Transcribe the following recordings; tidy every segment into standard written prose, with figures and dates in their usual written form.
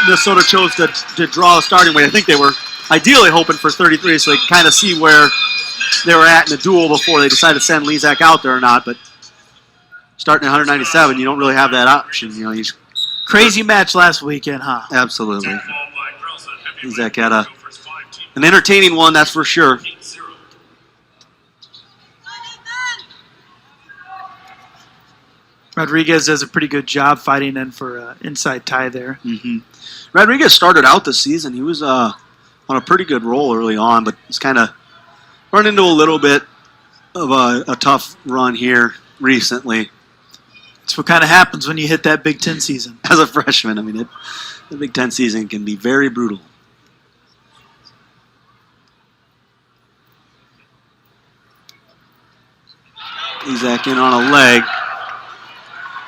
Minnesota chose to draw the starting weight. I think they were ideally hoping for 33 so they could kind of see where they were at in the duel before they decided to send Lizak out there or not. But starting at 197, you don't really have that option. You know, crazy match last weekend, huh? Absolutely. Lizak had an entertaining one, that's for sure. Rodriguez does a pretty good job fighting in for an inside tie there. Mm-hmm. Rodriguez started out the season. He was on a pretty good roll early on, but he's kind of run into a little bit of a tough run here recently. That's what kind of happens when you hit that Big Ten season. As a freshman, I mean, the Big Ten season can be very brutal. Lizak in on a leg.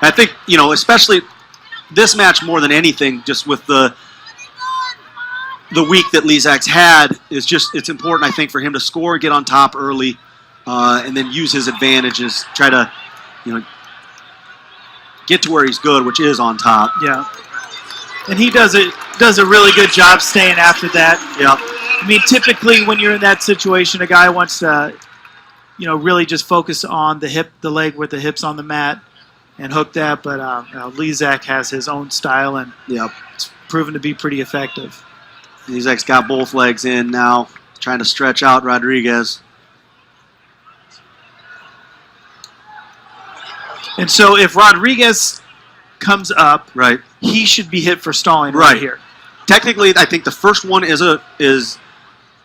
I think, you know, especially this match more than anything, just with the week that Lizak's had, it's important, I think, for him to score, get on top early, and then use his advantages, try to, you know, get to where he's good, which is on top. Yeah. And he does a really good job staying after that. Yeah. I mean, typically when you're in that situation, a guy wants to, you know, really just focus on the leg with the hips on the mat and hook that, but Lizak has his own style, and it's proven to be pretty effective. Lizak's got both legs in now, trying to stretch out Rodriguez. And so if Rodriguez comes up, right, he should be hit for stalling right here. Technically, I think the first one is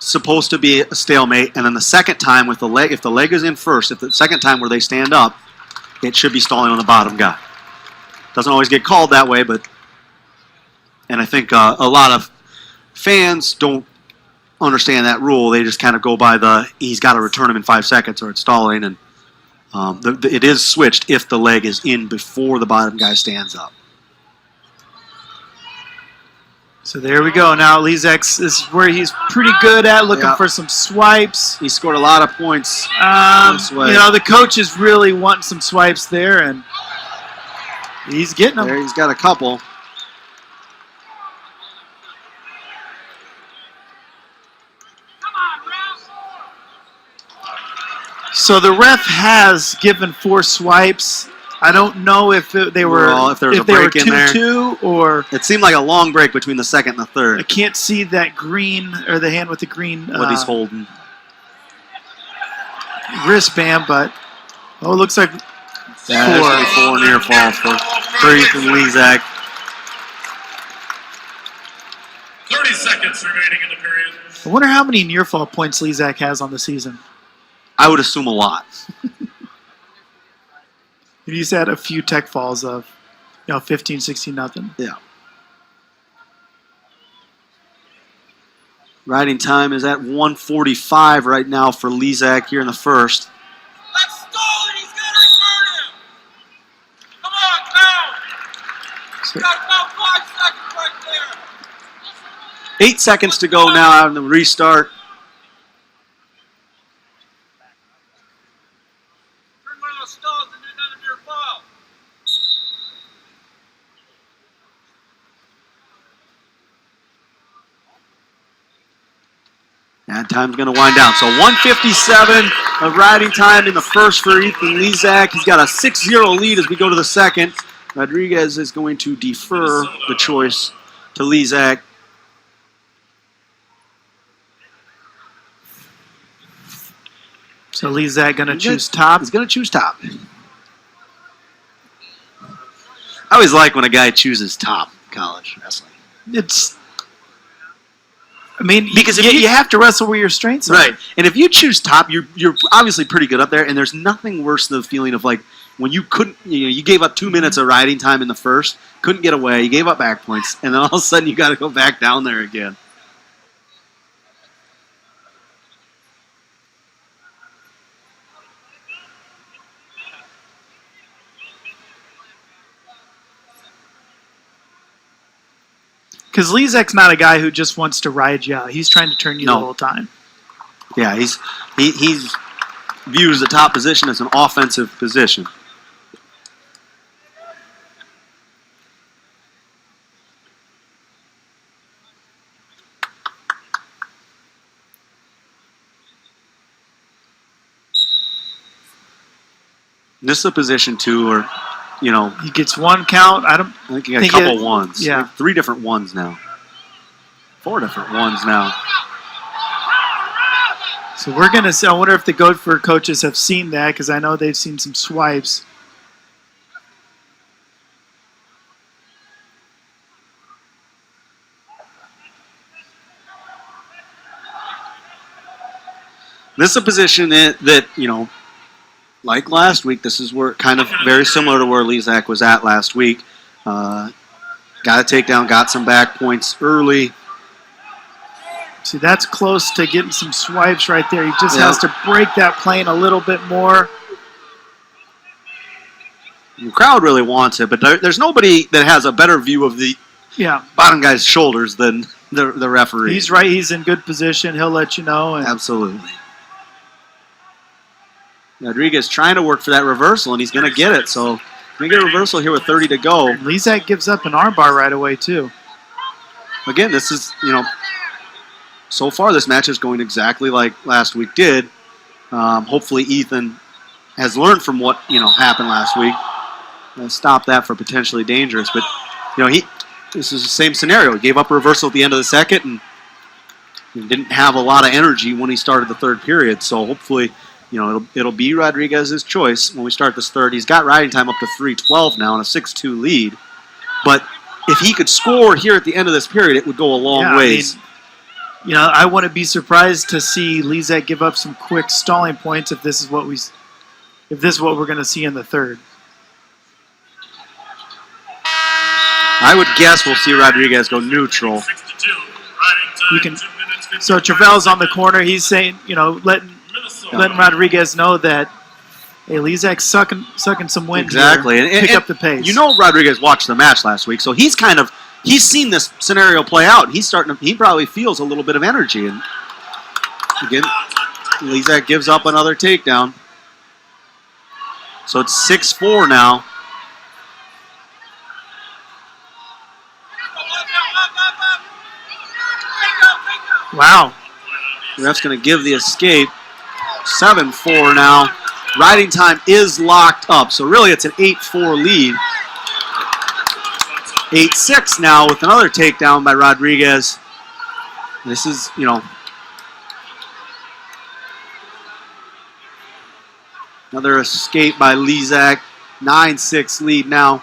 supposed to be a stalemate, and then the second time with the leg, if the leg is in first, if the second time where they stand up, it should be stalling on the bottom guy. Doesn't always get called that way, and I think a lot of fans don't understand that rule. They just kind of go by he's got to return him in 5 seconds or it's stalling, and it is switched if the leg is in before the bottom guy stands up. So there we go. Now Lizak is where he's pretty good at, looking for some swipes. He scored a lot of points this way. You know, the coach is really wanting some swipes there, and he's getting them. There, he's got a couple. So the ref has given 4 swipes. I don't know if they were if there was a break in there. 2-2 or it seemed like a long break between the second and the third. I can't see that green or the hand with the green what he's holding wristband, but it looks like 4. There's 4 near falls for Ethan Lizak. 30 seconds remaining in the period. I wonder how many near fall points Lizak has on the season. I would assume a lot. He's had a few tech falls of, 15, 16, nothing. Yeah. Riding time is at 1:45 right now for Lizak here in the first. Let's stall it. He's got to return him. Come on, count. So, Got about 5 seconds right there. 8 seconds to go now on the restart. Turn one of those stalls and do another near fall. And time's going to wind down. So 1:57 of riding time in the first for Ethan Lizak. He's got a 6-0 lead as we go to the second. Rodriguez is going to defer the choice to Lizak. So Lizak going to choose top? He's going to choose top. I always like when a guy chooses top in college wrestling. Because you have to wrestle where your strengths are. Right. And if you choose top, you're obviously pretty good up there, and there's nothing worse than the feeling of like when you couldn't, you gave up 2 minutes of riding time in the first, couldn't get away, you gave up back points, and then all of a sudden you got to go back down there again. Because Lizak's not a guy who just wants to ride you out. He's trying to turn you the whole time. Yeah, he's views the top position as an offensive position. This is a position, too, where, you know, He gets one count. I think you got a think couple ones. yeah. Like 3 different ones now. 4 different ones now. So we're going to see. I wonder if the Goatford coaches have seen that, because I know they've seen some swipes. This is a position that, you know, like last week, this is where kind of very similar to where Lizak was at last week. Got a takedown, got some back points early. See, that's close to getting some swipes right there. He just has to break that plane a little bit more. The crowd really wants it, but there's nobody that has a better view of the bottom guy's shoulders than the referee. He's right. He's in good position. He'll let you know. Absolutely. Rodriguez trying to work for that reversal, and he's going to get it. So, going to get a reversal here with 30 to go. Lizak gives up an armbar right away, too. Again, this is, you know, so far this match is going exactly like last week did. Hopefully Ethan has learned from what, you know, happened last week. Stop that for potentially dangerous. But, you know, this is the same scenario. He gave up a reversal at the end of the second and didn't have a lot of energy when he started the third period. So hopefully, you know, it'll be Rodriguez's choice when we start this third. He's got riding time up to 3:12 now and a 6-2 lead. But if he could score here at the end of this period, it would go a long ways. I mean, you know, I wouldn't be surprised to see Lizak give up some quick stalling points if this is what we're going to see in the third. I would guess we'll see Rodriguez go neutral. You can. So Travell's on the corner. He's saying, you know, letting Rodriguez know that, hey, Lizak's sucking some wind. Exactly, here. Pick up the pace. You know, Rodriguez watched the match last week, so he's seen this scenario play out. He probably feels a little bit of energy. And again, Lizak gives up another takedown. So it's 6-4 now. Wow. The ref's going to give the escape. 7-4 now. Riding time is locked up, so really it's an 8-4 lead. 8-6 now with another takedown by Rodriguez. This is, you know, another escape by Lizak. 9-6 lead now.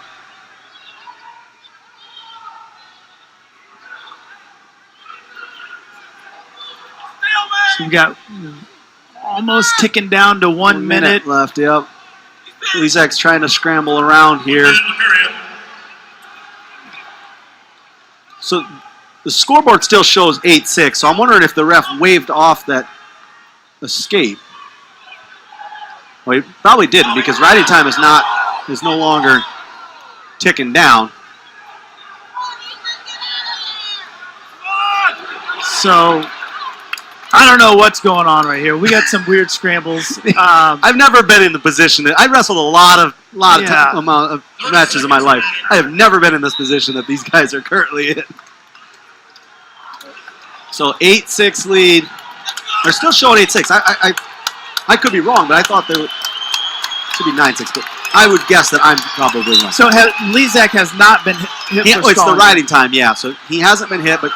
So we've got almost ticking down to 1 minute left. Yep. Lizak's trying to scramble around here. So the scoreboard still shows 8-6. So I'm wondering if the ref waved off that escape. Well, he probably didn't, because riding time is no longer ticking down. So I don't know what's going on right here. We got some weird scrambles. I've never been in the position I wrestled a lot of amount of matches in my life. I have never been in this position that these guys are currently in. So 8-6 lead. They're still showing 8-6. I could be wrong, but I thought they should be 9-6. But I would guess that I'm probably wrong. So Lizak has not been hit for it's stalling. the riding time, yeah. So he hasn't been hit, but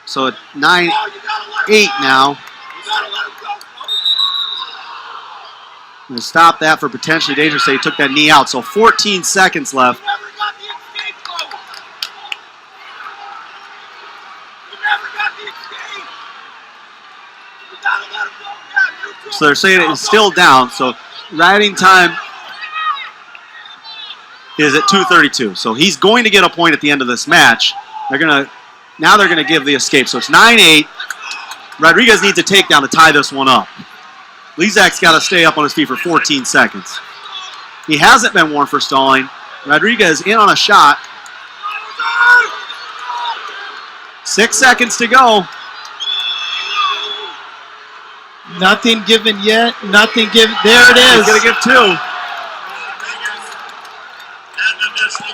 so at 9-8 now. I'm going to stop that for potentially dangerous. Say he took that knee out. So 14 seconds left. So they're saying it's still down. So riding time is at 2:32. So he's going to get a point at the end of this match. Now they're going to give the escape. So it's 9-8. Rodriguez needs a takedown to tie this one up. Lizak's got to stay up on his feet for 14 seconds. He hasn't been warned for stalling. Rodriguez in on a shot. 6 seconds to go. Nothing given yet. Nothing given. There it is. He's going to give 2.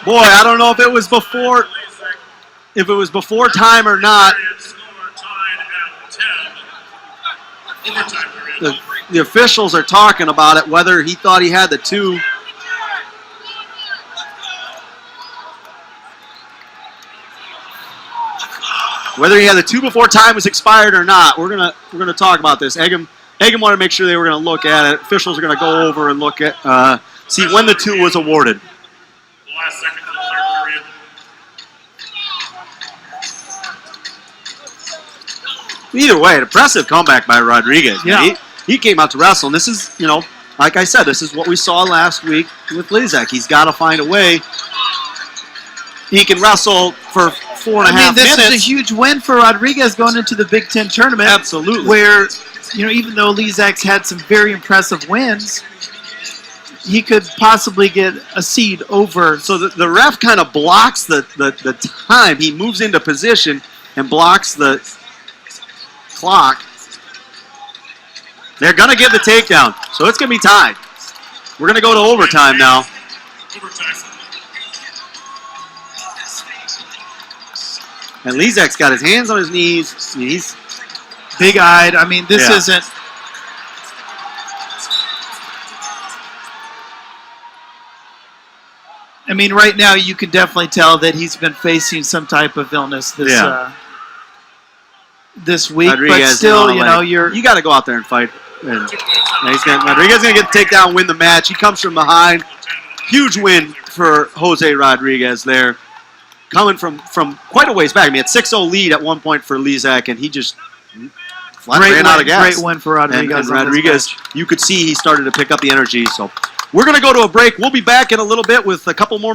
Boy, I don't know if it was before time or not. Overtime period. the officials are talking about it, whether he thought he had the 2. Whether he had the 2 before time was expired or not, we're gonna talk about this. Eggum wanted to make sure they were gonna look at it. Officials are gonna go over and look at see when the 2 was awarded. The last second of the third period. Either way, an impressive comeback by Rodriguez. Yeah. He came out to wrestle, and this is, like I said, this is what we saw last week with Lizak. He's got to find a way. He can wrestle for 4.5 minutes. This is a huge win for Rodriguez going into the Big Ten tournament. Absolutely. Where, even though Lizak's had some very impressive wins, he could possibly get a seed over. So the ref kind of blocks the time. He moves into position and blocks the clock. They're going to give the takedown, so it's going to be tied. We're going to go to overtime now. Overtime. And Lizak's got his hands on his knees. He's big-eyed. This Yeah. isn't... right now you can definitely tell that he's been facing some type of illness this week. Rodriguez, but still, you got to go out there and fight. And Rodriguez going to get the takedown, win the match. He comes from behind. Huge win for Jose Rodriguez there. Coming from quite a ways back. It's 6-0 lead at one point for Lizak, and he just ran out of gas. Great win for Rodriguez. And Rodriguez, you could see he started to pick up the energy. So we're going to go to a break. We'll be back in a little bit with a couple more